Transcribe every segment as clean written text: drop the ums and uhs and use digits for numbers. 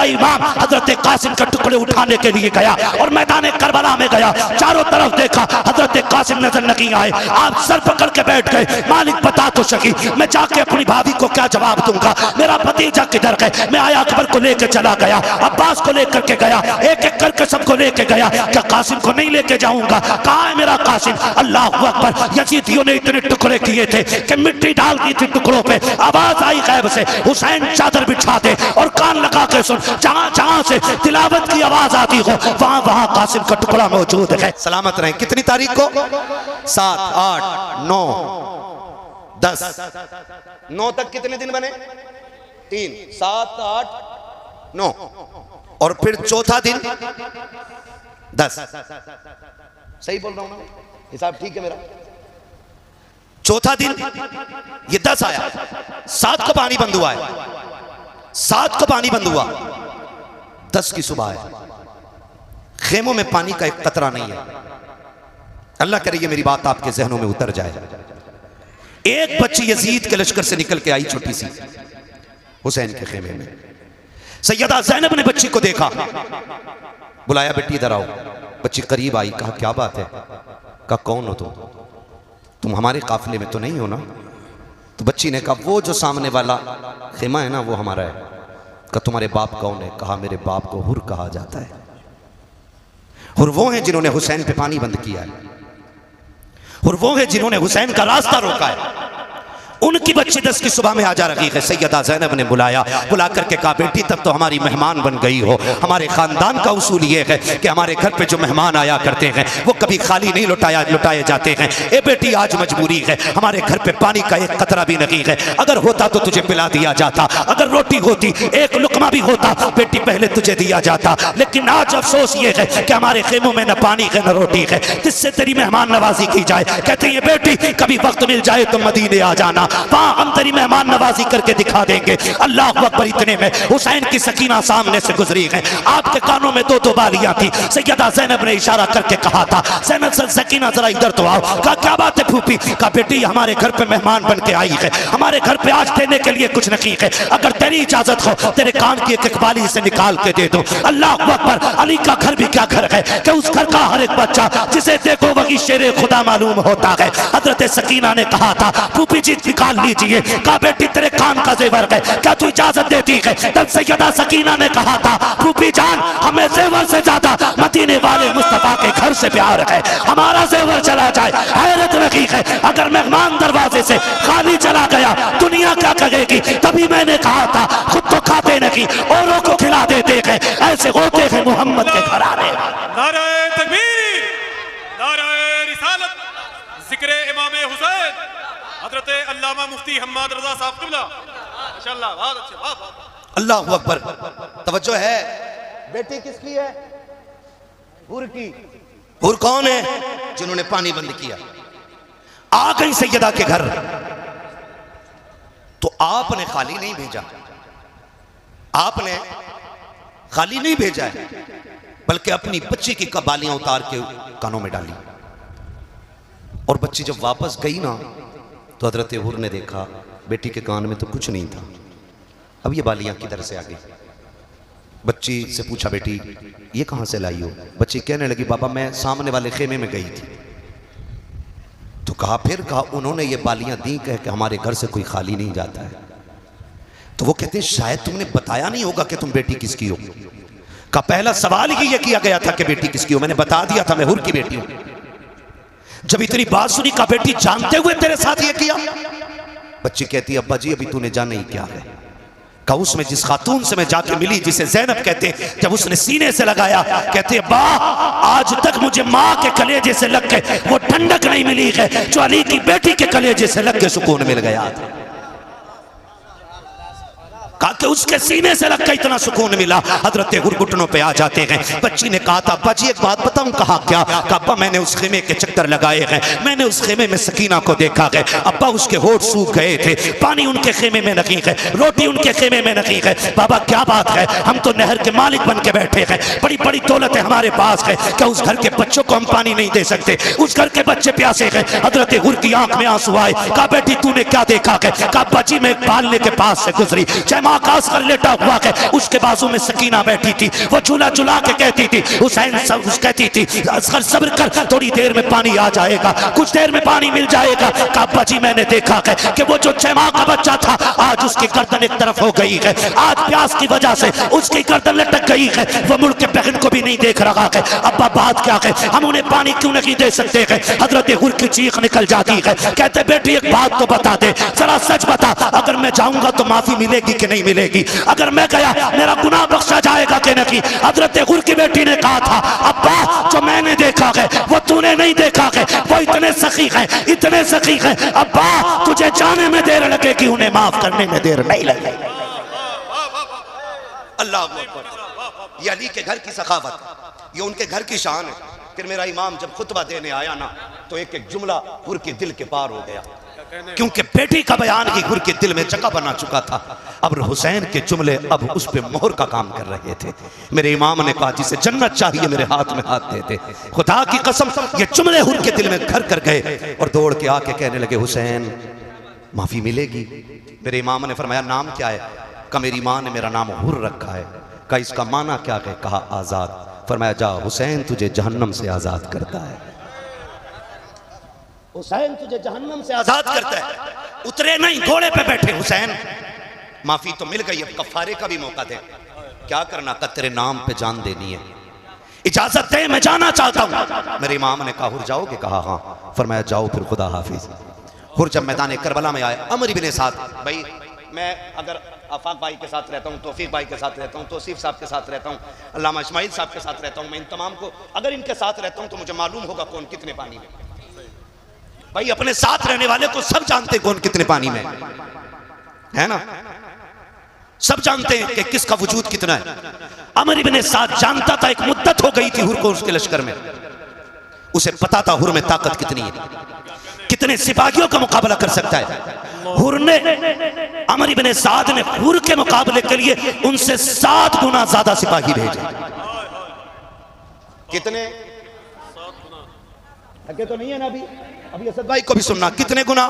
मेरा इमाम हजरत कासिम के टुकड़े उठाने के लिए गया और मैदान करबला में गया, चारों तरफ देखा, हजरत कासिम नजर नहीं आए। आप सर पकड़ के बैठ गए, मालिक बता तो सकी मैं जाके अपनी भाभी को क्या जवाब दूंगा, मेरा भतीजा किधर गए। मैं आया अकबर को लेकर चला गया, अब्बास को लेकर के गया, एक एक करके सबको लेके गया। क्या कासिम को नहीं लेके जाऊंगा? कहाँ है मेरा कासिम? अल्लाह अकबर। यजीदियों ने इतने टुकड़े किए थे कि मिट्टी डाल दी थी टुकड़ों पे। आवाज आई गैब से, हुसैन चादर बिछा दे और कान लगा के सुन, जहां जहां से तिलावत की आवाज आती हो वहां वहां कासिम का टुकड़ा मौजूद है। सलामत रहे। कितनी तारीख को? 7, 8, 9, 10, 9 तक कितने दिन बने? 3, 7, 8, 9 और फिर चौथा दिन 10। सही बोल रहा हूं ना? हिसाब ठीक है मेरा? चौथा दिन ये 10 आया, 7 को पानी बंद हुआ है, 7 को पानी बंद हुआ, 10 की सुबह है। खेमों में पानी का एक कतरा नहीं है। अल्लाह करे ये मेरी बात आपके जहनों में उतर जाए। एक बच्ची यजीद के लश्कर से निकल के आई, छोटी सी, हुसैन के खेमे में। सैयदा ज़ैनब ने बच्ची को देखा, बुलाया, बेटी इधर आओ। बच्ची करीब आई, कहा क्या बात है? कहा कौन हो तुम हमारे काफिले में तो नहीं हो ना? तो बच्ची ने कहा वो जो सामने वाला खेमा है ना वो हमारा है। कहा तुम्हारे बाप कौन है? कहा मेरे बाप को हुर कहा जाता है। हुर वो हैं जिन्होंने हुसैन पे पानी बंद किया है, और वो है जिन्होंने हुसैन का रास्ता रोका है। उनकी बच्ची 10 की सुबह में आ जा रही है। सैयदा ज़ैनब ने बुलाया, बुला करके कहा बेटी तब तो हमारी मेहमान बन गई हो। हमारे खानदान का उसूल ये है कि हमारे घर पे जो मेहमान आया करते हैं वो कभी खाली नहीं लुटाए जाते हैं। ए बेटी आज मजबूरी है, हमारे घर पे पानी का एक कतरा भी नहीं है। अगर होता तो तुझे पिला दिया जाता, अगर रोटी होती, एक लुकमा भी होता, बेटी पहले तुझे दिया जाता। लेकिन आज अफसोस ये है कि हमारे खेमों में न पानी है न रोटी है, जिससे तेरी मेहमान नवाजी की जाए। कहते हैं बेटी कभी वक्त मिल जाए तो मदीने आ जाना, वहां हम तेरी मेहमान नवाजी करके दिखा देंगे। अल्लाह अकबर। इतने में हुसैन की सकीना सामने से गुजरी है, आपके कानों में 2-2 बालियां थी। सैयदा ज़ैनब ने इशारा करके कहा था, ज़ैनब सकीना जरा इधर तो आओ। कहा क्या बात है फूफी? कहा बेटी हमारे घर पे मेहमान बन के आई है, हमारे घर पे आज देने के लिए कुछ नहीं है, अगर तेरी इजाजत हो तेरे कान की एक बाली से निकाल के दे दो। अल्लाह अकबर। अली का घर भी क्या घर है कि उस घर का हर एक बच्चा जिसे देखो वही शेरे खुदा मालूम होता है। हजरत सकीना ने कहा था फूफी जी निकाल लीजिए। कहा बेटी तेरे कान का जेवर है, क्या तू इजाजत देती है? तब सैयदा सकीना ने कहा था फूफी जान हमें जेवर से ज्यादा मदीने वाले मुस्तफा के घर से प्यार है, हमारा जेवर चला जाए हैरत रखी है। अगर मेहमान दरवाजे से खाली चला गया दुनिया क्या कहेगी? तभी मैंने कहा था खुद तो खाते नहीं औरों को खिला देते हैं, ऐसे होते हैं मोहम्मद के घराने। नारे तकबीर, नारे रिसालत, जिक्र इमाम हुसैन हजरत अल्लामा मुफ्ती हम्माद रजा साहब क़िबला। माशाअल्लाह, बहुत अच्छे, बहुत। अल्लाहु अकबर। तवज्जो है। बेटी किसकी है? हुर की। हुर कौन है? जिन्होंने पानी बंद किया। आ गई सैयदा के घर, तो आपने खाली नहीं भेजा, आपने खाली नहीं भेजा है, बल्कि अपनी बच्ची की कबालियां उतार के कानों में डाली। और बच्ची जब वापस गई ना तो हजरत हुर ने देखा बेटी के कान में तो कुछ नहीं था। अब ये बालियां किधर से आ गई? बच्ची से पूछा बेटी ये कहां से लाई हो? बच्ची कहने लगी बाबा मैं सामने वाले खेमे में गई थी। तो कहा फिर? कहा उन्होंने ये बालियां दी कह के हमारे घर से कोई खाली नहीं जाता है। तो वो कहते शायद तुमने बताया नहीं होगा कि तुम बेटी किसकी हो। का पहला सवाल ही ये किया गया था कि बेटी किसकी हो, मैंने बता दिया था मैं हुर की बेटी हूं। जब इतनी बात सुनी का बेटी जानते हुए तेरे साथ ये किया? बच्ची कहती अब्बा जी अभी तूने जाना ही क्या है। का उसमें जिस खातून से मैं जाके मिली जिसे ज़ैनब कहते, जब उसने सीने से लगाया कहते अब्बा आज तक मुझे माँ के कलेजे से लग के वो ठंडक नहीं मिली है जो अली की बेटी के कलेजे से लग के सुकून मिल गया था। कहा कि उसके सीने से लग के इतना सुकून मिला। हजरत हुर घुटनों पे आ जाते हैं। बच्ची ने कहा था अब्बा जी एक बात बताऊं? कहा क्या? कहा अब्बा मैंने उस खेमे के चक्कर लगाए हैं, मैंने उस खेमे में सकीना को देखा है। अब्बा उसके होठ सूख गए थे, पानी उनके खेमे में नहीं है, रोटी उनके खेमे में नहीं है। बाबा क्या बात है, हम तो नहर के मालिक बन के बैठे हैं, बड़ी बड़ी दौलत है हमारे पास है, क्या उस घर के बच्चों को हम पानी नहीं दे सकते? उस घर के बच्चे प्यासे हैं। हजरत हुर की आंख में आंसू आए। कहा बेटी तूने क्या देखा है? कहा अब्बा जी मैं एक पालने के पास से गुजरी, माँ का असगर लेटा हुआ है, उसके बाजू में सकीना बैठी थी, वो झूला झुला के कहती थी, हुसैन सब कहती थी असगर सब्र कर, थोड़ी देर में पानी आ जाएगा, कुछ देर में पानी मिल जाएगा। अब्बा जी मैंने देखा है कि वो जो 6 माह का बच्चा था आज उसकी गर्दन एक तरफ हो गई है, आज प्यास की वजह से उसकी गर्दन लटक गई है, वो मुड़ के बहन को भी नहीं देख रहा है। अब्बा बात क्या है, हम उन्हें पानी क्यों नहीं दे सकते हैं? हजरत हुर की चीख निकल जाती है, कहते बेटी एक बात तो बता दे, जरा सच बता, अगर मैं जाऊंगा तो माफी मिलेगी कि नहीं मिलेगी? अगर मैं गया मेरा गुनाह बख्शा जाएगा कि नहीं? हजरत हुर की बेटी ने कहा था अब्बा जो मैंने देखा है वो तूने नहीं देखा है, वो इतने सखी है, इतने सखी है, अब्बा तुझे जाने में देर लगेगी, उन्हें माफ करने में देर नहीं लगेगी। अल्लाह अकबर। ये अली के घर की सखावत, ये उनके घर की शान है। फिर मेरा इमाम जब खुतबा देने आया ना तो एक एक जुमला हुर के दिल के पार हो गया, क्योंकि बेटी का बयान ही हुर के दिल में जगह बना चुका था। अब हुसैन के जुमले अब उस पे मोहर का काम कर रहे थे। मेरे इमाम ने कहा जिसे जन्नत चाहिए मेरे हाथ में हाथ दे दे। खुदा की कसम ये जुमले हुर के दिल में घर कर गए और दौड़ के आके कहने लगे हुसैन माफी मिलेगी? मेरे इमाम ने फरमाया नाम क्या है? कहा मेरी माँ ने मेरा नाम हुर रखा है। कहा इसका माना क्या है? कहा आजाद। फरमाया जा हुसैन तुझे जहन्नम से आजाद करता है, हुसैन तुझे जहन्नम से आजाद करता है। उतरे नहीं, घोड़े पे बैठे हुसैन, माफी तो मिल गई, अब कफारे का भी मौका दे। क्या करना? का तेरे नाम पे जान देनी है, इजाजत दे, मैं जाना चाहता हूं। मेरे इमाम ने कहा हुर जाओगे? कहा हाँ। फरमाया जाओ फिर खुदा हाफिज। हुर जब मैदान करबला में आए, अमर इब्ने साद, भाई मैं अगर आफाक भाई के साथ रहता हूँ, तौफीक भाई के साथ रहता हूँ, तौसीफ साहब के साथ रहता हूँ, अल्लामा इस्माइल साहब के साथ रहता हूँ, मैं इन तमाम को अगर इनके साथ रहता हूँ तो मुझे मालूम होगा कौन कितने पानी में। भाई अपने साथ रहने वाले को सब जानते कौन कितने पानी में है ना, सब जानते हैं कि किसका वजूद कितना है। अमर इब्ने साद जानता था, एक मुद्दत हो गई थी हुर को उसके लश्कर में, उसे पता था हुर में ताकत कितनी है, कितने सिपाहियों का मुकाबला कर सकता है। हुर ने, अमर इब्ने साद ने हुर के मुकाबले के लिए उनसे 7 गुना ज्यादा सिपाही भेजे। कितने? थके तो नहीं है ना अभी असद भाई को भी सुनना, कितने गुना?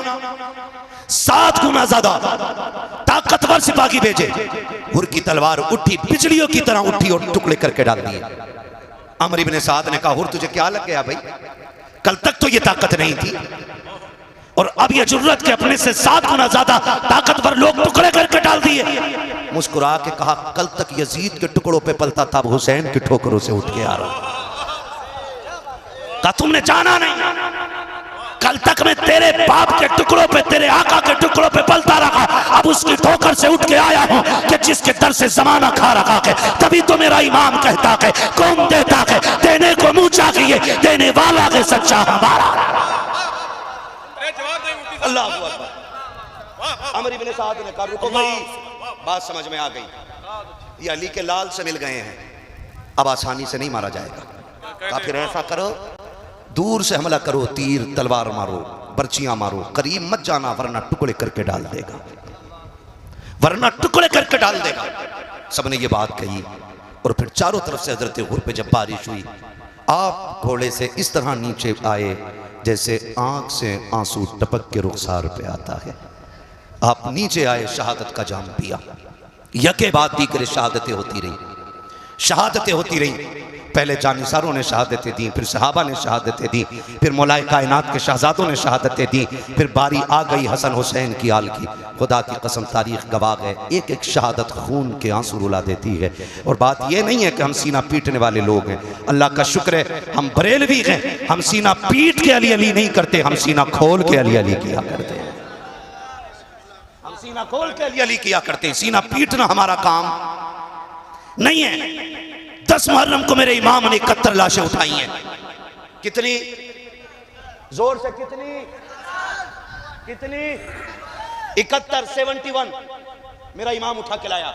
7 गुना ज्यादा ताकतवर सिपाही भेजे। हुर की तलवार उठी, बिजलियों की तरह उठी और टुकड़े करके डाल दिए। अमर इब्ने साद ने कहा हुर तुझे क्या लग गया भाई, कल तक तो ये ताकत नहीं थी और अब ये जुर्रत के अपने से 7 गुना ज्यादा ताकतवर लोग टुकड़े करके डाल दिए। मुस्कुरा के कहा कल तक यजीद के टुकड़ों पे पलता था, अब हुसैन की ठोकरों से उठ के आ रहा हूं। कहा तुमने जाना नहीं, कल तक मैं तेरे बाप के टुकड़ों पे, तेरे आका के टुकड़ों पे पलता रहा, अब उसकी ठोकर से उठ के आया हूं कि जिसके दर से जमाना खा रखा है। तभी तो मेरा इमाम कहता है कौन देता है, देने को मुंह चाहिए, देने वाला है सच्चा हमारा। अल्लाह अकबर। अमर इब्ने साद ने कहा रुको भाई, बात समझ में आ गई, ये अली के लाल से मिल गए हैं, अब आसानी से नहीं मारा जाएगा। कहा फिर ऐसा करो, दूर से हमला करो, तीर तलवार मारो, बर्चियां मारो, करीब मत जाना वरना टुकड़े करके डाल देगा, वरना टुकड़े करके डाल देगा। सबने ये बात कही और फिर चारों तरफ से हजरत हुर पे जब बारिश हुई, आप घोड़े से इस तरह नीचे आए जैसे आंख से आंसू टपक के रुखसार पे आता है। आप नीचे आए, शहादत का जाम पिया, यके बाद दीगर शहादतें होती रही, शहादतें होती रही। पहले जानिसारों ने शहादतें दी, फिर सहाबा ने शहादतें दी, फिर मौलाए कायनात के शहजादों ने शहादतें दी, फिर बारी आ गई हसन हुसैन की आल की। खुदा की कसम तारीख गवाह है, एक एक शहादत खून के आंसू रुला देती है। और बात यह नहीं है कि हम सीना पीटने वाले लोग हैं, अल्लाह का शुक्र है हम बरेलवी हैं, हम सीना पीट के अली अली नहीं करते, हम सीना खोल के अली अली किया करते हैं, हम सीना खोल के अली अली किया करते हैं। सीना पीटना हमारा काम नहीं है। 10 मुहर्रम को मेरे इमाम ने 71 लाशें उठाई हैं। कितनी जोर से, कितनी 71, 71 मेरा इमाम उठा के लाया।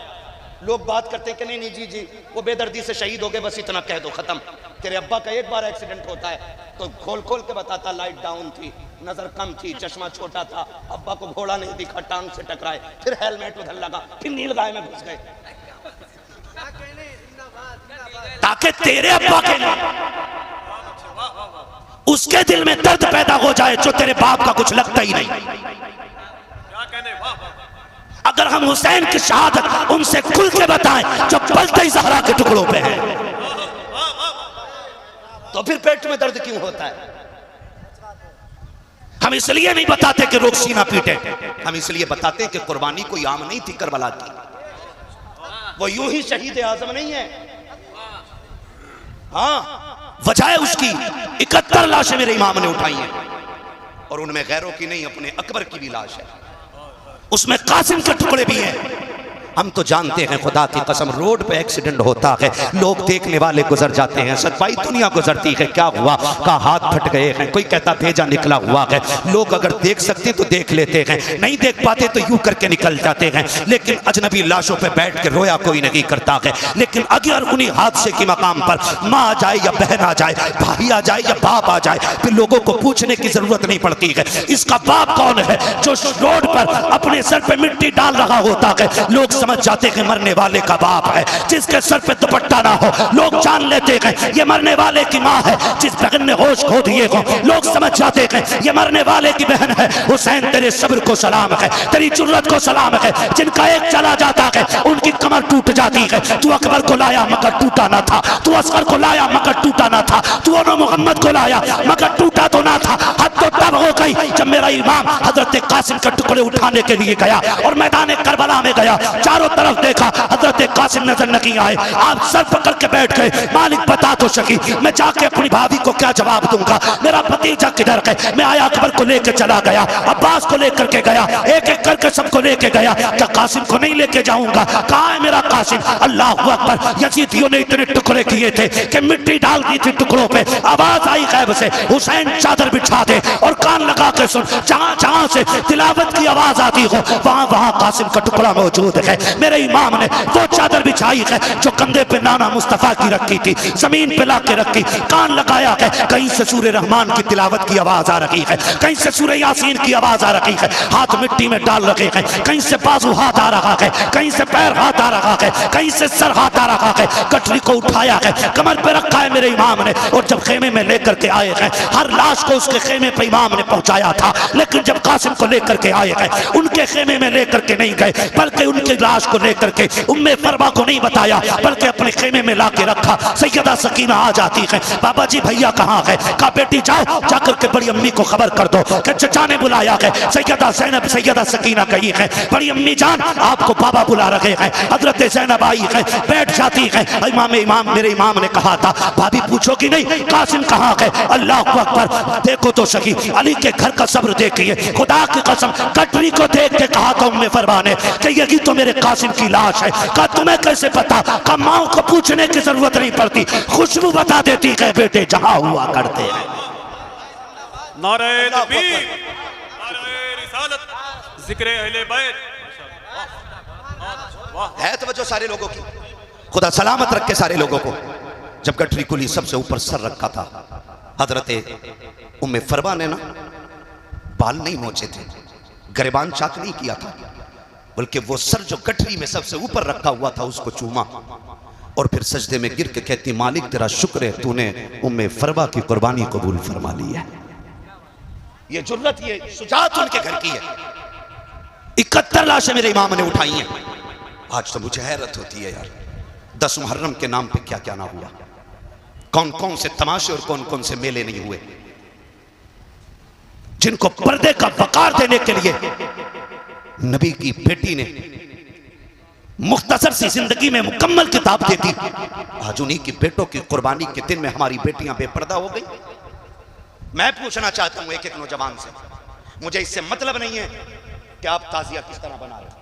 लोग बात करते हैं कि नहीं नहीं जी वो बेदर्दी से शहीद हो गए, बस इतना कह दो खत्म। तेरे अब्बा का एक बार एक्सीडेंट होता है तो खोल खोल के बताता, लाइट डाउन थी, नजर कम थी, चश्मा छोटा था, अब्बा को घोड़ा नहीं दिखा, टांग से टकराए, फिर हेलमेट उधर लगा, फिर नीलगाय में घुस गए, ताकि तेरे अब्बा के लिए उसके दिल में दर्द पैदा हो जाए जो तेरे बाप का कुछ लगता ही नहीं। अगर हम हुसैन की शहादत उनसे खुल के बताएं जो पलते ही ज़हरा के टुकड़ों पे है, तो फिर पेट में दर्द क्यों होता है? हम इसलिए नहीं बताते कि लोग सीना पीटे, हम इसलिए बताते हैं कि कुर्बानी कोई आम नहीं थी करबला की, वो यूं ही शहीद आजम नहीं है। हाँ, वजह उसकी 71 लाशें मेरे इमाम ने उठाई हैं, और उनमें गैरों की नहीं, अपने अकबर की भी लाश है, उसमें कासिम के टुकड़े भी हैं। हम तो जानते हैं खुदा की कसम, रोड पे एक्सीडेंट होता है, लोग देखने वाले गुजर जाते हैं, सच्चाई दुनिया गुजरती है, क्या हुआ का हाथ फट गए हैं, कोई कहता भेजा निकला हुआ है, लोग अगर देख सकते तो देख लेते हैं, नहीं देख पाते तो यूं करके निकल जाते हैं, लेकिन अजनबी लाशों पे बैठ के रोया कोई नहीं करता है। लेकिन अगर उन्हीं हादसे के मकाम पर माँ आ जाए या बहन आ जाए, भाई आ जाए या बाप आ जाए, फिर लोगों को पूछने की जरूरत नहीं पड़ती है इसका बाप कौन है। जो रोड पर अपने सर पे मिट्टी डाल रहा होता है, लोग समझ जाते हैं मरने वाले का बाप है। जिसके सर पे दुपट्टा ना हो, लोग जान लेते हैं ये मरने वाले की माँ है। जिस बहन ने होश खो दिए हो, लोग समझ जाते हैं ये मरने वाले की बहन है। हुसैन तेरे सब्र को सलाम है, तेरी जुर्रत को सलाम है। जिनका एक चला जाता है उनकी कमर टूट जाती है। तू अकबर को लाया मगर टूटा ना था, तू असगर को लाया मगर टूटा ना था, तू मोहम्मद को लाया मगर टूटा तो ना था। हद तो तब हो गई जब मेरा इमाम हजरत कासिम के टुकड़े उठाने के लिए गया और मैदान करबला में गया। चारों तरफ देखा, हजरत कासिम नजर नहीं आए। आप सर पकड़ के बैठ गए, मालिक बता तो सकी मैं जाके अपनी भाभी को क्या जवाब दूंगा, मेरा भतीजा किधर है। मैं आया अकबर को लेकर चला गया, अब्बास को लेकर के गया, एक एक करके सबको लेके गया। क्या कासिम को नहीं लेके जाऊंगा? कहाँ है मेरा कासिम? अल्लाह अकबर। यजीदियों ने इतने टुकड़े किए थे कि मिट्टी डाल दी थी टुकड़ों पे। आवाज आई गैब से, हुसैन चादर बिछा दे और कान लगा के सुन। जहां जहां से तिलावत की आवाज आती हो वहां वहां कासिम का टुकड़ा मौजूद है। मेरे इमाम ने वो चादर बिछाई है जो कंधे पे नाना मुस्तफा की रखी थी, जमीन पे लाके रखी, कान लगाया है। कहीं से सूरह रहमान की तिलावत की आवाज आ रही है, कहीं से सूरह यासीन की आवाज आ रही है। हाथ मिट्टी में डाल रखे हैं, कहीं से बाजू हाथ आ रहा है, कहीं से पैर हाथ आ रहा है, कहीं से सर हाथ आ रहा है। गठरी को उठाया है, कमर पे रखा है मेरे इमाम ने। और जब खेमे में लेकर के आए हैं, हर लाश को उसके खेमे पे इमाम ने पहुंचाया था। लेकिन जब कासिम को लेकर के आए हैं, उनके खेमे में लेकर के नहीं गए, बल्कि उनकी लाश को लेकर के उम्मे फरमा को नहीं बताया, बल्कि अपने खेमे में लाके रखा। सैयदा सकीना आ जाती है, बाबा जी भैया कहाँ है? कहा बेटी जाओ जाकर के बड़ी अम्मी को खबर कर दो कि चचा ने बुलाया है। सैयदा ज़ैनब सैयदा सकीना गई है, बड़ी अम्मी जान आपको बाबा बुला रहे हैं। हजरत ज़ैनब आई है, बैठ जाती है। इमाम मेरे इमाम ने कहा था भाभी पूछोगी नहीं कासिम कहाँ है? अल्लाह अकबर। देखो तो सही अली के घर का सब्र देखिए, खुदा की कसम कटरी को देख के कहा था उम्मे फरमा ने कि यही तो मेरे कासिम की लाश है। कहा तुम्हें कैसे पता? कहा माँ को पूछने की जरूरत नहीं पड़ती, खुशबू बता देती है बेटे जहां हुआ करते हैं। नारे तकबीर, नारे रिसालत, जिक्रे अहले बैत। है तवज्जो सारे लोगों की, खुदा सलामत रखे सारे लोगों को। जब गठरी कुली सबसे ऊपर सर रखा था, हजरत उम्मे फरमा ने ना बाल नहीं नोचे थे, गरिबान चाक नहीं किया था, बल्कि वो सर जो गठरी में सबसे ऊपर रखा हुआ था उसको चूमा और फिर सजदे में गिर के कहती मालिक तेरा शुक्र है तूने उम्मे फरमा की कुर्बानी कबूल फरमा ली है। ये जुर्रत ये सुजात उनके घर की है। 71 लाशें मेरे इमाम ने उठाई हैं। आज तो मुझे हैरत होती है यार, 10 मुहर्रम के नाम पे क्या क्या ना हुआ, कौन कौन से तमाशे और कौन कौन से मेले नहीं हुए, जिनको पर्दे का वकार देने के लिए नबी की बेटी ने मुख्तसर सी जिंदगी में मुकम्मल किताब दे दी। आज उन्हीं की बेटों की कुर्बानी के दिन में हमारी बेटियां बेपर्दा हो गई। मैं पूछना चाहता हूं एक एक नौजवान से, मुझे इससे मतलब नहीं है कि आप ताजिया किस तरह बना रहे,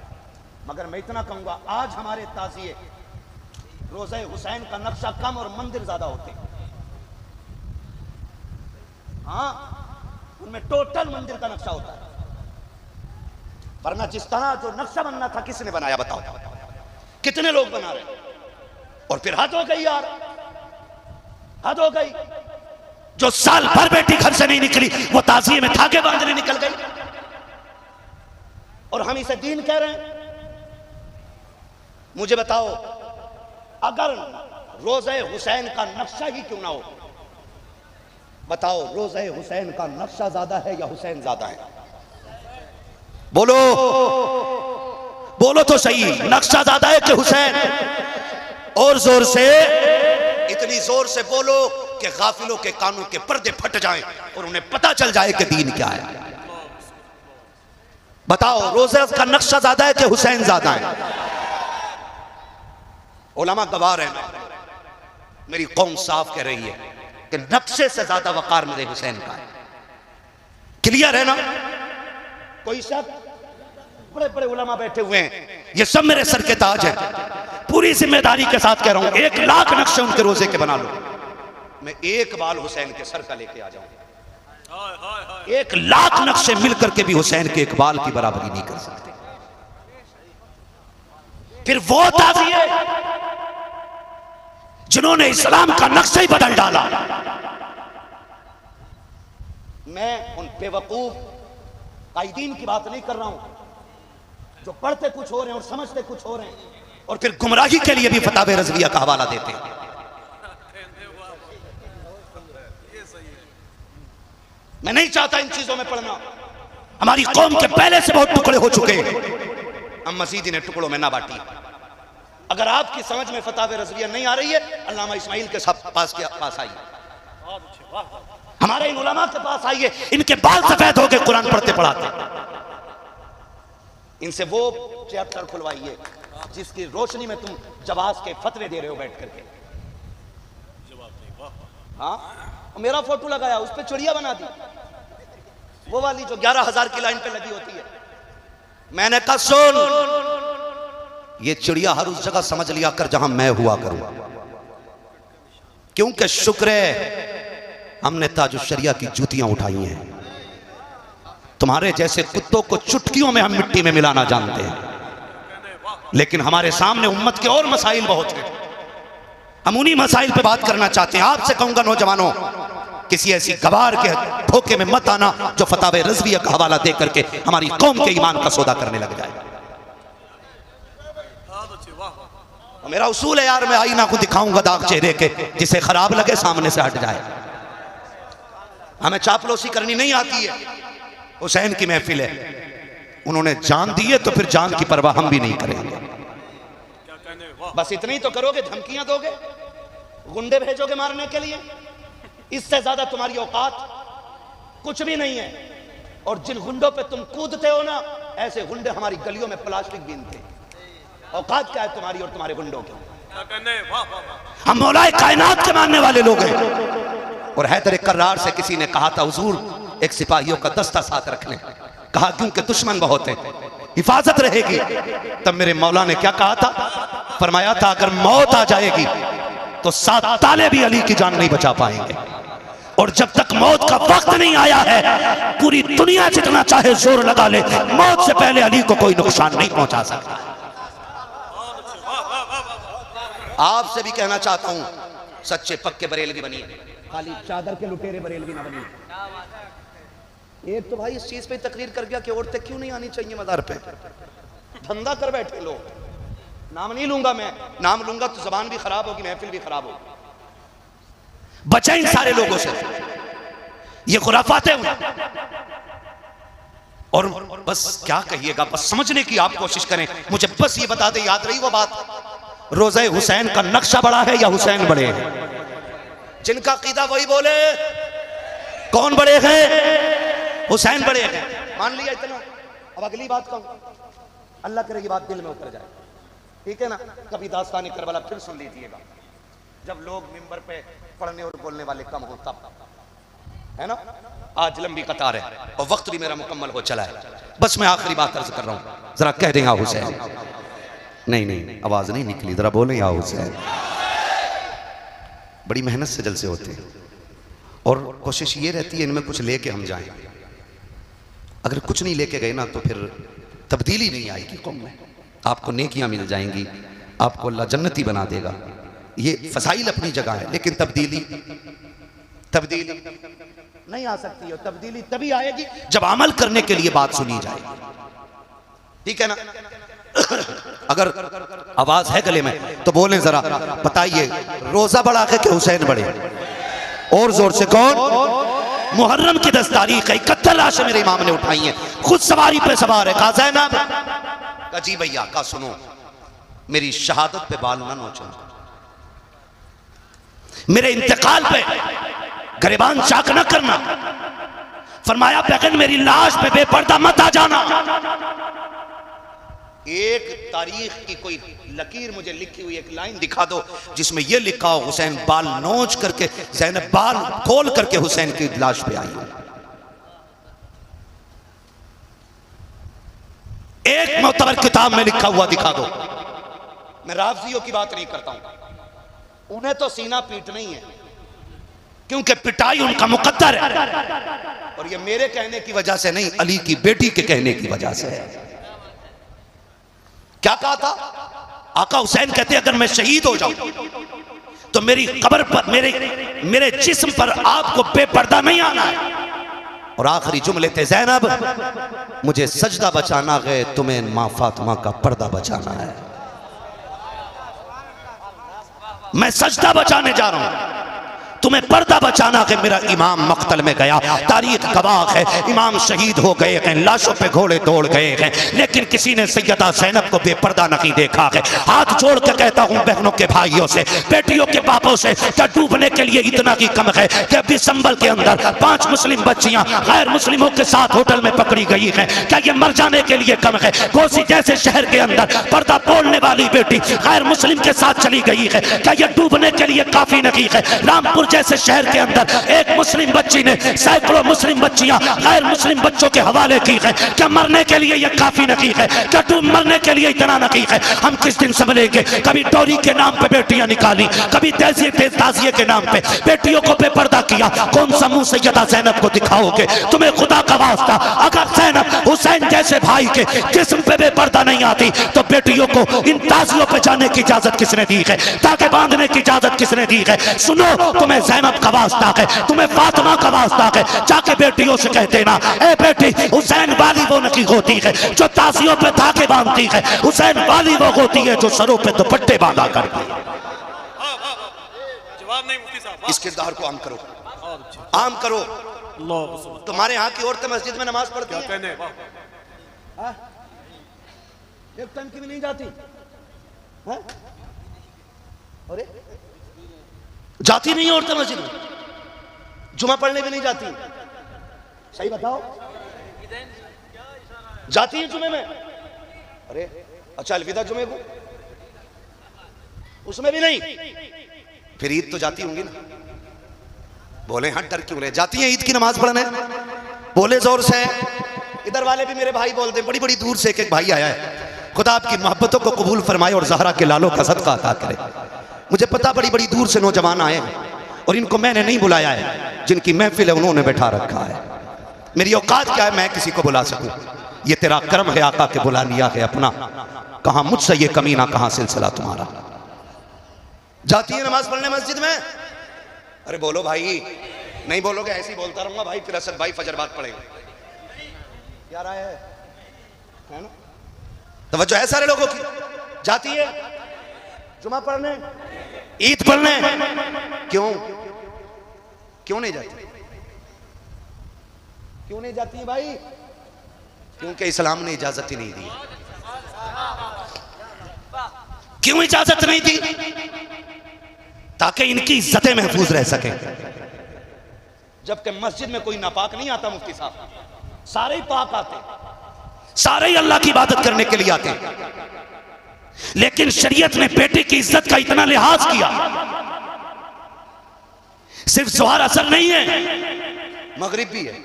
मगर मैं इतना कहूंगा आज हमारे ताजिए रोज़े हुसैन का नक्शा कम और मंदिर ज्यादा होते। हाँ, उनमें टोटल मंदिर का नक्शा होता है, वरना जिस तरह जो नक्शा बनना था किसने बनाया बताओ? कितने लोग बना रहे? और फिर हद हो गई यार, हद हो गई। जो साल भर बेटी घर से नहीं निकली वो ताजिए में धागे बांधने निकल गई, और हम इसे दीन कह रहे हैं। मुझे बताओ, अगर रोज़े हुसैन का नक्शा ही क्यों ना हो, बताओ रोज़े हुसैन का नक्शा ज्यादा है या हुसैन ज्यादा है? बोलो। बोलो तो सही, नक्शा ज्यादा है कि हुसैन? और जोर से, इतनी जोर से बोलो कि गाफिलों के कानों के पर्दे फट जाएं और उन्हें पता चल जाए कि दीन क्या है। बताओ, रोज़े का नक्शा ज्यादा है कि हुसैन ज्यादा है? उलमा गवाह रहना, मेरी कौम साफ कह रही है कि नक्शे से ज्यादा वकार मेरे हुसैन का है। क्लियर है ना? कोई शक? बड़े बड़े उलमा बैठे हुए हैं, ये सब मेरे सर के ताज है। पूरी जिम्मेदारी के साथ कह रहा हूं, 1 लाख नक्शे उनके रोजे के बना लो, मैं एक बाल हुसैन के सर का लेके आ जाऊंगा। 1 लाख नक्शे मिलकर के भी हुसैन के इकबाल की बराबरी नहीं कर सकते। फिर वो ताज़िए जिन्होंने इस्लाम का नक्शा ही बदल डाला। मैं उन बेवकूफ कायदीन की बात नहीं कर रहा हूं जो पढ़ते कुछ हो रहे हैं और समझते कुछ हो रहे हैं और फिर गुमराही के लिए भी फतावे रज़विया का हवाला देते हैं। मैं नहीं चाहता इन चीजों में पढ़ना। हमारी कौम के पहले से बहुत टुकड़े हो चुके हैं, हम मजीद इन्हें टुकड़ों में ना बांटिए। अगर आपकी समझ में फतावे रज़विया नहीं आ रही है, अल्लामा इस्माइल के पास आइए, हमारे इन उलमा के पास आइए, इनके बाल सफेद हो गए कुरान पढ़ते पढ़ाते। इनसे वो चैप्टर खुलवाइए जिसकी रोशनी में तुम जवाज के फतवे दे रहे हो बैठ करके। हाँ, मेरा फोटो लगाया, उस पर चिड़िया बना दी, वो वाली जो 11,000 की लाइन पे लगी होती है। मैंने कहा सुन, ये चिड़िया हर उस जगह समझ लिया कर जहां मैं हुआ करूं, क्योंकि शुक्र है हमने ताजुश्शरिया की जूतियां उठाई हैं। तुम्हारे जैसे कुत्तों को चुटकियों में हम मिट्टी में मिलाना जानते हैं, लेकिन हमारे सामने उम्मत के और मसाइल बहुत हैं। हम उन्हीं मसाइल पे बात करना चाहते हैं। आपसे कहूंगा नौजवानों, किसी ऐसी गवार के धोखे में मत आना जो फतावे रज़विया का हवाला दे करके हमारी कौम के ईमान का सौदा करने लग जाए। मेरा उसूल है यार, मैं आईना को दिखाऊंगा दाग चेहरे के, जिसे खराब लगे सामने से हट जाए। हमें चापलूसी करनी नहीं आती है। हुसैन की महफिल है, उन्होंने जान दी है तो फिर जान की परवाह हम भी नहीं करेंगे। बस इतना ही तो करोगे, धमकियां दोगे, गुंडे भेजोगे मारने के लिए, इससे ज्यादा तुम्हारी औकात कुछ भी नहीं है। और जिन गुंडों पे तुम कूदते हो ना, ऐसे गुंडे हमारी गलियों में प्लास्टिक बीनते। औकात क्या है तुम्हारी और तुम्हारे गुंडों की? हम मौलाए कायनात के मानने वाले लोग हैं। और हैदर कर्रार से किसी ने कहा था, हुजूर एक सिपाहियों का दस्ता साथ रख लें। कहा क्योंकि दुश्मन बहुत है, हिफाजत रहेगी। तब मेरे मौला ने क्या कहा था? फरमाया था अगर मौत आ जाएगी तो 7 ताले भी अली की जान नहीं बचा पाएंगे। और जब तक मौत का वक्त नहीं आया है, पूरी दुनिया जितना चाहे जोर लगा ले, मौत से पहले अली को कोई नुकसान नहीं पहुंचा सकता। आपसे भी कहना चाहता हूं, सच्चे पक्के बरेलवी बनिए, खाली चादर के लुटेरे बरेलवी ना बनिए। एक तो भाई इस चीज पे तकरीर कर गया कि औरतें क्यों नहीं आनी चाहिए मदार पे, धंधा कर बैठे लोग। नाम नहीं लूंगा मैं, नाम लूंगा तो जबान भी खराब होगी, महफिल भी खराब होगी। बचा इन सारे लोगों से, ये खुराफात है। और बस क्या कहिएगा, बस समझने की आप कोशिश करें। मुझे बस ये बता दे, याद रही वो बात, रोज़े हुसैन का नक्शा बड़ा है या हुसैन बड़े हैं? जिनका कीदा वही बोले। कौन बड़े हैं? हुसैन बड़े हैं। मान लिया इतना। अब अगली बात कहूं, अल्लाह करे ये बात दिल में उतर जाए, ठीक है ना? कभी दास्तान करबला फिर सुन लीजिएगा, जब लोग मिंबर पे पढ़ने और बोलने वाले कम हो तब, है ना? आज लंबी कतार है और वक्त भी मेरा मुकम्मल हो चला है। बस मैं आखिरी बात अर्ज कर रहा हूं, जरा कह दें या हुसैन। नहीं, आवाज नहीं निकली, जरा बोले या हुसैन। बड़ी मेहनत से जलसे होते हैं और कोशिश ये रहती है इनमें कुछ लेके हम जाएं। अगर कुछ नहीं लेके गए ना तो फिर तब्दीली नहीं आएगी कौम में। आपको नेकियां मिल जाएंगी, आपको अल्लाह जन्नती बना देगा। ये फसाइल अपनी जगह है, लेकिन तब्दीली नहीं आ सकती है। तब्दीली तभी आएगी जब अमल करने के लिए बात सुनी जाए, ठीक है ना? अगर आवाज है गले में तो बोलें जरा, बताइए रोजा बड़ा है कि हुसैन बड़े? और जोर से कौन? मुहर्रम की 10 तारीख है, 71 लाशें मेरे इमाम ने उठाई हैं, खुद सवारी पे सवार है। कहा ज़ैनब जी भैया का सुनो, मेरी शहादत पे बाल ना नोचना, मेरे इंतकाल पे गरिबान चाक न करना। फरमाया बगैर मेरी लाश पे बेपर्दा मत आ जाना। एक तारीख की कोई लकीर मुझे लिखी हुई एक लाइन दिखा दो जिसमें यह लिखा हो हुसैन बाल नोच करके, ज़ैनब बाल खोल करके हुसैन की लाश पे आई हो। एक मोतबर किताब में लिखा हुआ दिखा दो। मैं राफजियों की बात नहीं करता हूं, उन्हें तो सीना पीटना ही है क्योंकि पिटाई उनका मुकद्दर है, और ये मेरे कहने की वजह से नहीं, अली की बेटी के कहने की वजह से है। क्या कहा था आका हुसैन कहते अगर मैं शहीद हो जाऊं तो मेरी कब्र पर मेरे जिस्म पर आपको बेपर्दा नहीं आना है। और आखिरी जुमले थे, ज़ैनब मुझे सजदा बचाना है, तुम्हें मां फातिमा का पर्दा बचाना है। मैं सजदा बचाने जा रहा हूं, तुम्हें पर्दा बचाना है। मेरा इमाम मक्तल में गया, तारीख गवाह है, इमाम शहीद हो गए हैं, लाशों पे घोड़े दौड़ गए हैं, लेकिन किसी ने सैयदा ज़ैनब को बेपर्दा नहीं देखा है। हाथ जोड़ के कहता हूं बहनों के भाइयों से, बेटियों के बापों से, क्या डूबने के लिए इतना ही कम है कि अभी संबल के अंदर 5 मुस्लिम बच्चियां गैर मुस्लिमों के साथ होटल में पकड़ी गई हैं? क्या ये मर जाने के लिए कम है? कोसी जैसे शहर के अंदर पर्दा बोलने वाली बेटी गैर मुस्लिम के साथ चली गई है, क्या ये डूबने के लिए काफी नहीं है? रामपुर जैसे शहर के अंदर एक मुस्लिम बच्ची ने सैकड़ों मुस्लिम बच्चियां गैर मुस्लिम बच्चों के हवाले की है, क्या मरने के लिए यह काफी नहीं है? क्या तुम मरने के लिए इतना नहीं है? हम किस दिन समझेंगे? कभी डोरी के नाम पे बेटियां निकाली, कभी ताजिए के नाम पे बेटियों को बेपर्दा किया। कौन सा मुंह सैयदा ज़ैनब को दिखाओगे? तुम्हें खुदा का वास्ता, अगर ज़ैनब हुसैन जैसे भाई के जिस्म पे बेपर्दा नहीं आती तो बेटियों को इन ताजियों पे जाने की इजाजत किसने दी है? ताकि बांधने की इजाजत किसने दी है? सुनो, तुम्हें ज़ैनब का वास्ता है, तुम्हें फातिमा का वास्ता है, जाके बेटियों से कहते ना, ए बेटी हुसैन वाली वो नहीं होती है जो ताजियों पे धागे बांधती है, हुसैन वाली वो होती है जो सरों पे दुपट्टे बांधा करती है। जवाब नहीं मुफ्ती साहब, इस किरदार को आम करो, आम करो। तुम्हारे यहाँ की औरतें मस्जिद में नमाज पढ़ती हैं? कहने एक टाइम की भी नहीं जाती? अरे जाती नहीं औरतें मस्जिद में, जुमा पढ़ने भी नहीं जाती? सही बताओ, जाती है जुमे में? अरे अच्छा, अलविदा जुमे को उसमें भी नहीं? फिर ईद तो जाती होंगी ना? बोले हाँ, डर क्यों रहे? जाती हैं ईद की नमाज पढ़ने? बोले जोर से। इधर वाले भी मेरे भाई बोलते, बड़ी बड़ी दूर से एक भाई आया है, खुदा आपकी मोहब्बतों को कबूल फरमाए और ज़हरा के लालों का सदका अता करे। मुझे पता बड़ी बड़ी दूर से नौजवान आए हैं और इनको मैंने नहीं बुलाया है, जिनकी महफिल है उन्होंने बैठा रखा है। मेरी औकात क्या है मैं किसी को बुला सकूं? ये तेरा कर्म है आका के बुला लिया है अपना, कहां मुझसे ये कमीना, कहां सिलसिला तुम्हारा? जाती है नमाज पढ़ने मस्जिद में? अरे बोलो भाई, नहीं बोलोगे ऐसे ही बोलता रहूंगा भाई, फिर असद भाई फजर बाद पढ़ेंगे। क्या राय है ना? तवज्जो है सारे लोगों की? जाती है जुमा पढ़ने, ईद पढ़ने? क्यों क्यों नहीं जाती? क्यों नहीं जाती है भाई? क्योंकि इस्लाम ने इजाजत ही नहीं दी। क्यों इजाजत नहीं दी? ताकि इनकी इज्जतें महफूज रह सके। जबकि मस्जिद में कोई नापाक नहीं आता मुफ्ती साहब, सारे ही पाक आते, सारे ही अल्लाह की इबादत करने के लिए आते, लेकिन शरीयत ने बेटे की इज्जत का इतना लिहाज किया। सिर्फ ज़ोहर असर नहीं है, मगरिब भी है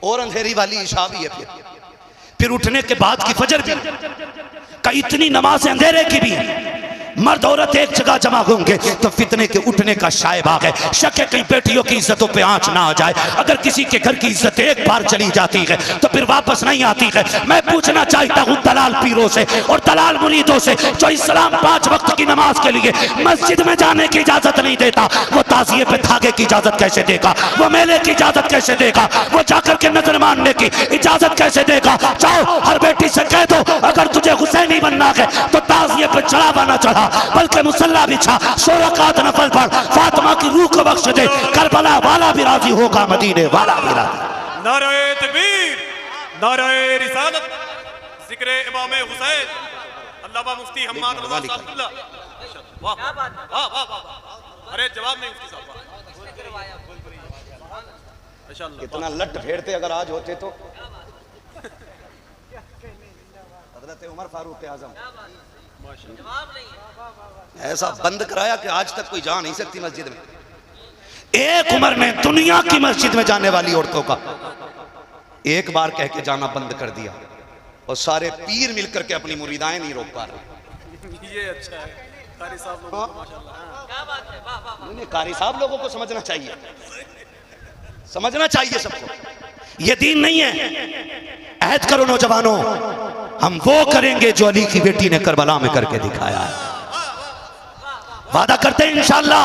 और अंधेरी वाली इशा भी है, फिर उठने के बाद की फजर भी, का इतनी नमाज अंधेरे की भी। मर्द औरत एक जगह जमा होंगे तो फितने के उठने का शायबाग है। शक है कहीं बेटियों की इज्जतों पे आंच ना आ जाए। अगर किसी के घर की इज्जत एक बार चली जाती है तो फिर वापस नहीं आती है। मैं पूछना चाहता हूँ दलाल पीरों से और दलाल मुरीदों से, जो इस्लाम 5 वक्त की नमाज के लिए मस्जिद में जाने की इजाजत नहीं देता, वो ताजिए पे धागे की इजाजत कैसे देगा? वो मेले की इजाजत कैसे देगा? वो जाकर के नजर मारने की इजाजत कैसे देगा? जाओ हर बेटी से कह दो, अगर तुझे हुसैनी बनना है तो ताजिए पे चढ़ावा ना चढ़ा, बल्कि मुसल्ला बिछा, 100 रकात नफल पढ़, फातिमा की रूह को बख्श दे, करबला वाला भी राजी होगा, मदीने वाला भी राजी। नारे तकबीर, नारे रिसालत, जिक्र इमाम हुसैन अल्लामा मुफ्ती हम्माद रज़ा साहब क़िबला। वाह वाह वाह वाह वाह, अरे जवाब नहीं मुफ्ती साहब, माशाअल्लाह। कितना लट फेरते अगर आज होते तो। हज़रत उमर फारूक आज़म ऐसा बंद कराया कि आज तक कोई जा नहीं सकती मस्जिद में। एक उम्र में दुनिया की मस्जिद में जाने वाली औरतों का एक बार कह के जाना बंद कर दिया और सारे पीर मिलकर के अपनी मुरीदाएं नहीं रोक पा रहे। ये अच्छा है कारी साहब लोगों को, माशाअल्लाह। क्या बात है, वाह वाह। नहीं, कारी साहब लोगों को समझना चाहिए, समझना चाहिए सबको। ये दीन नहीं है। अहद करो नौजवानों, हम वो करेंगे जो अली की बेटी ने करबला में करके दिखाया है। वादा करते हैं इंशाअल्लाह।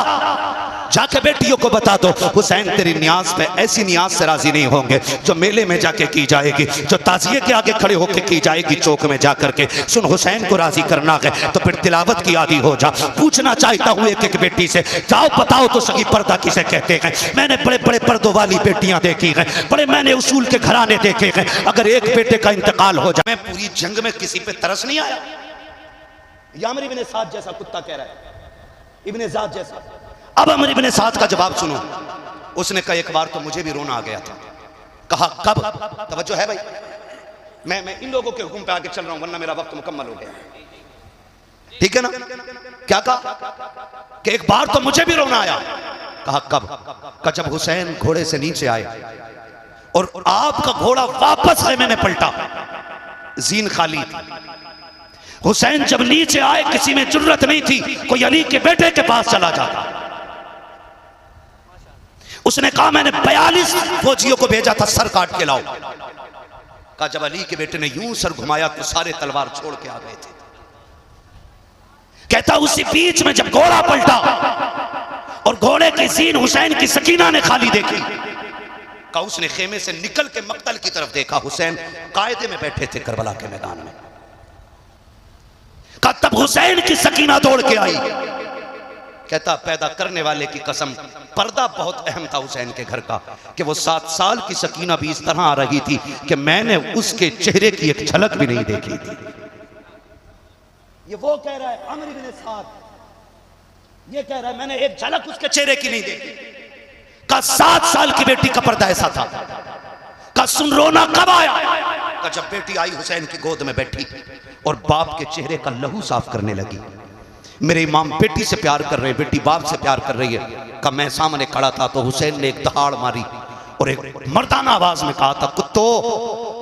जाके बेटियों को बता दो हुसैन तेरी न्याज पे ऐसी न्याज से राजी नहीं होंगे जो मेले में जाके की जाएगी, जो ताजिए के आगे खड़े होके की जाएगी चौक में जाकर के। सुन, हुसैन को राजी करना है तो फिर तिलावत की आदी हो जा। पूछना चाहता हूँ एक एक बेटी से, जाओ बताओ तो सही पर्दा किसे कहते हैं। मैंने बड़े बड़े पर्दों वाली बेटियां देखी हैं, बड़े मैंने उसूल के घराने देखे हैं। अगर एक बेटे का इंतकाल हो जाए, पूरी जंग में किसी पे तरस नहीं आया। यामर इब्ने साद जैसा कुत्ता कह रहा है, इब्ने ज़ाद जैसा। अब अमर इब्ने साद का जवाब सुनो। उसने कहा एक बार तो मुझे भी रोना आ गया था। कहा कब? तवज्जो है भाई, मैं इन लोगों के हुक्म पे आगे चल रहा हूं वरना मेरा वक्त मुकम्मल हो गया। ठीक है ना? क्या कहा कि एक बार तो मुझे भी रोना आया। कहा कब? कहा जब हुसैन घोड़े से नीचे आए और आपका घोड़ा वापस खेमे में पलटा, जीन खाली थी। हुसैन जब नीचे आए किसी में जुर्रत नहीं थी, कोई अली के बेटे के पास चला जाता। उसने कहा मैंने 42 फौजियों को भेजा था, सर काट के लाओ। कहा जब अली के बेटे ने यूं सर घुमाया तो सारे तलवार छोड़ के आ गए थे। कहता उसी बीच में जब घोड़ा पलटा और घोड़े की सीन हुसैन की सकीना ने खाली देखी, कहा उसने खेमे से निकल के मक्तल की तरफ देखा, हुसैन कायदे में बैठे थे करबला के मैदान में। कहा तब हुसैन की सकीना दौड़ के आई। कहता पैदा करने वाले की कसम, पर्दा बहुत अहम था हुसैन के घर का कि वो 7 साल की सकीना भी इस तरह आ रही थी कि मैंने उसके चेहरे की एक झलक भी नहीं देखी थी। ये वो कह रहा है अमर इब्ने साद, ये कह रहा है मैंने एक झलक उसके चेहरे की नहीं देखी। का 7 साल की बेटी का पर्दा ऐसा था। का सुन रोना कब आया? का जब बेटी आई हुसैन की गोद में बैठी और बाप के चेहरे का लहू साफ करने लगी। मेरे इमाम बेटी से प्यार कर रहे हैं, बेटी बाप से प्यार कर रही है। का मैं सामने खड़ा था तो हुसैन ने एक दहाड़ मारी और एक मर्दाना आवाज में कहा था कुत्तो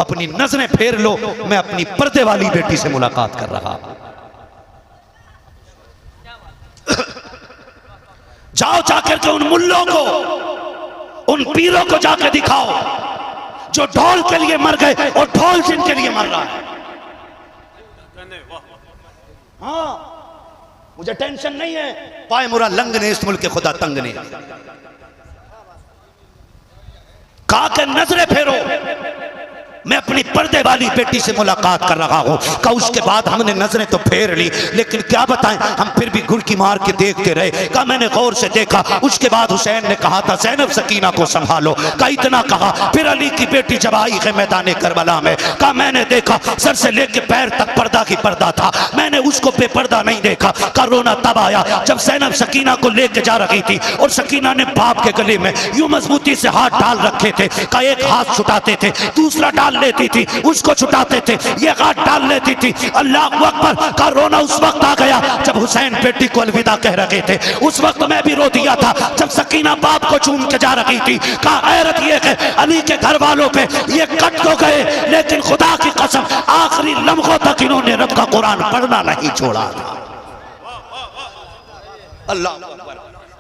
अपनी नजरें फेर लो, मैं अपनी पर्दे वाली बेटी से मुलाकात कर रहा। जाओ जाकर के उन मुल्लों को, उन पीरों को जाकर दिखाओ जो ढोल के लिए मर गए और ढोल जिनके लिए मर रहा है। हाँ, मुझे टेंशन नहीं है, पाए मुरा लंग ने इस मुल्क के खुदा तंग ने। कहा के नजरें फेरो, मैं अपनी पर्दे वाली बेटी से मुलाकात कर रहा हूं। का उसके बाद हमने नजरें तो फेर ली, लेकिन क्या बताएं हम फिर भी घुड़की मार के देखते रहे। का मैंने गौर से देखा, उसके बाद हुसैन ने कहा था ज़ैनब सकीना को संभालो। का इतना कहा, फिर अली की बेटी जब आई है मैदान करबला में, का मैंने देखा सर से लेके पैर तक पर्दा की पर्दा था, मैंने उसको बेपर्दा नहीं देखा। का रोना तब आया जब ज़ैनब सकीना को लेके जा रही थी और सकीना ने बाप के गले में यूं मजबूती से हाथ डाल रखे थे। का एक हाथ छुटाते थे, दूसरा डाल लेती थी, उसको छुटाते थे, ये हाथ डाल लेती थी। अल्लाह अकबर। का रोना उस वक्त आ गया जब हुसैन बेटी को अलविदा कह रहे थे। उस वक्त मैं भी रो दिया था जब सकीना बाप को चूम के जा रही थी। का गैरत ये है अली के घर वालों पे ये कट तो गए, लेकिन खुदा की कसम आखिरी लम्हों तक इन्होंने रब का कुरान पढ़ना नहीं छोड़ा था। अल्लाह अकबर।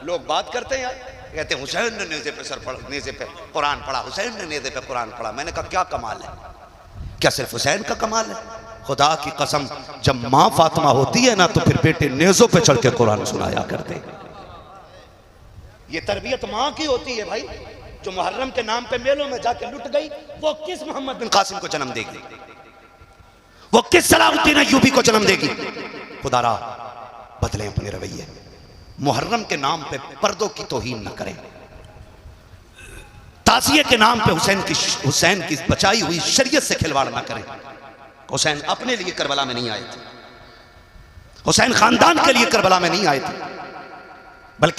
लोग बात करते हैं यार, कहते हैं हुसैन ने नेज़े पे सर पढ़ा, नेज़े पे कुरान पढ़ा, हुसैन ने नेज़े पे कुरान पढ़ा। मैंने कहा क्या कमाल है, क्या सिर्फ हुसैन का कमाल है? खुदा की कसम जब माँ फातिमा होती है ना तो फिर बेटे नेज़ों पे चढ़ के कुरान सुनाया करते। ये तरबियत माँ की होती है भाई। जो मुहर्रम के नाम पे मेलों में जाके लुट गई, वो किस मोहम्मद बिन कासिम को जन्म देगी? वो किस सलाहुद्दीन अय्यूबी को जन्म देगी? खुदारा बदलें अपने रवैये। मुहर्रम के नाम पे पर्दों की तौहीन न करें, ताज़िये के नाम पे हुसैन की बचाई हुई शरीयत से खिलवाड़ न करें। हुसैन अपने लिए करबला में नहीं आए थे, हुसैन खानदान के लिए करबला में नहीं आए थे, बल्कि